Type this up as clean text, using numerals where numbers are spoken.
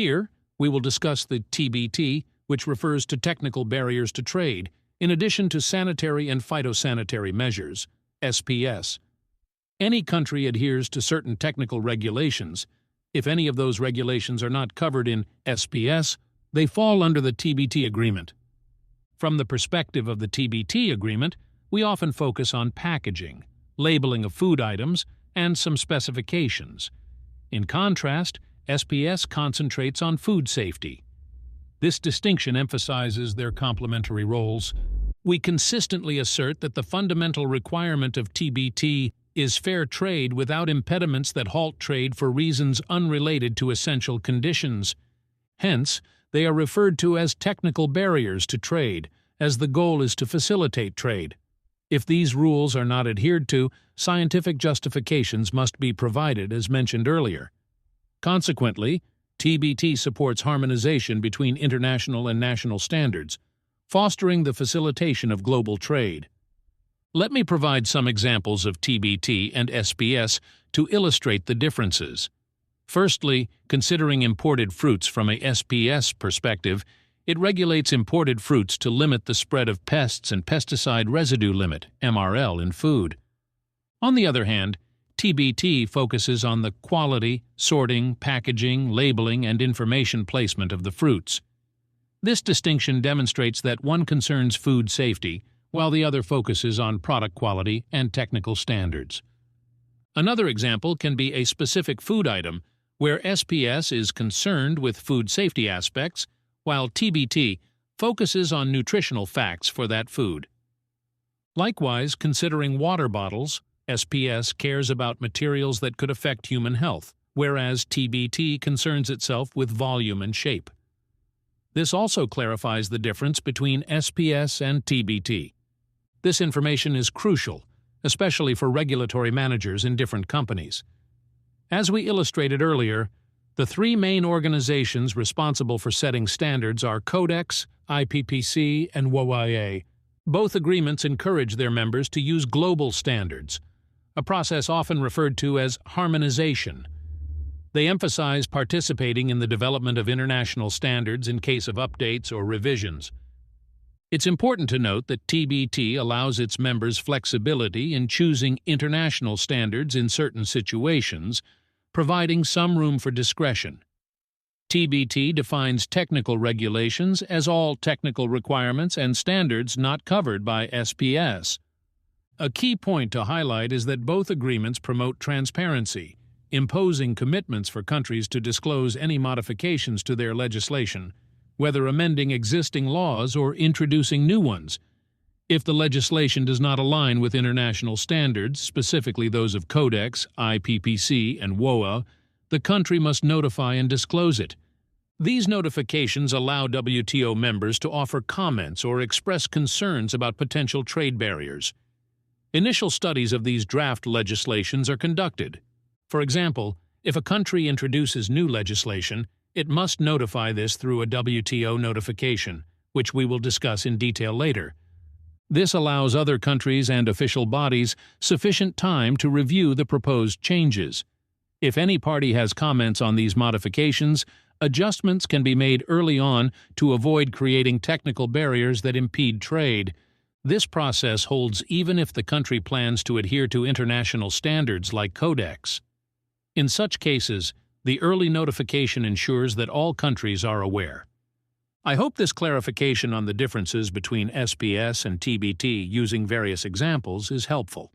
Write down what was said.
Here, we will discuss the TBT, which refers to technical barriers to trade, in addition to sanitary and phytosanitary measures, SPS. Any country adheres to certain technical regulations. If any of those regulations are not covered in SPS, they fall under the TBT agreement. From the perspective of the TBT agreement, we often focus on packaging, labeling of food items, and some specifications. In contrast, SPS concentrates on food safety. This distinction emphasizes their complementary roles. We consistently assert that the fundamental requirement of TBT is fair trade without impediments that halt trade for reasons unrelated to essential conditions. Hence, they are referred to as technical barriers to trade, as the goal is to facilitate trade. If these rules are not adhered to, scientific justifications must be provided, as mentioned earlier. Consequently, TBT supports harmonization between international and national standards, fostering the facilitation of global trade. Let me provide some examples of TBT and SPS to illustrate the differences. Firstly, considering imported fruits from a SPS perspective, it regulates imported fruits to limit the spread of pests and pesticide residue limit, MRL, in food. On the other hand, TBT focuses on the quality, sorting, packaging, labeling, and information placement of the fruits. This distinction demonstrates that one concerns food safety, while the other focuses on product quality and technical standards. Another example can be a specific food item, where SPS is concerned with food safety aspects, while TBT focuses on nutritional facts for that food. Likewise, considering water bottles, SPS cares about materials that could affect human health, whereas TBT concerns itself with volume and shape. This also clarifies the difference between SPS and TBT. This information is crucial, especially for regulatory managers in different companies. As we illustrated earlier, the three main organizations responsible for setting standards are Codex, IPPC, and WOIA. Both agreements encourage their members to use global standards, a process often referred to as harmonization. They emphasize participating in the development of international standards in case of updates or revisions. It's important to note that TBT allows its members flexibility in choosing international standards in certain situations, providing some room for discretion. TBT defines technical regulations as all technical requirements and standards not covered by SPS. A key point to highlight is that both agreements promote transparency, imposing commitments for countries to disclose any modifications to their legislation, whether amending existing laws or introducing new ones. If the legislation does not align with international standards, specifically those of Codex, IPPC, and WOA, the country must notify and disclose it. These notifications allow WTO members to offer comments or express concerns about potential trade barriers. Initial studies of these draft legislations are conducted. For example, if a country introduces new legislation, it must notify this through a WTO notification, which we will discuss in detail later. This allows other countries and official bodies sufficient time to review the proposed changes. If any party has comments on these modifications, adjustments can be made early on to avoid creating technical barriers that impede trade. This process holds even if the country plans to adhere to international standards like Codex. In such cases, the early notification ensures that all countries are aware. I hope this clarification on the differences between SPS and TBT using various examples is helpful.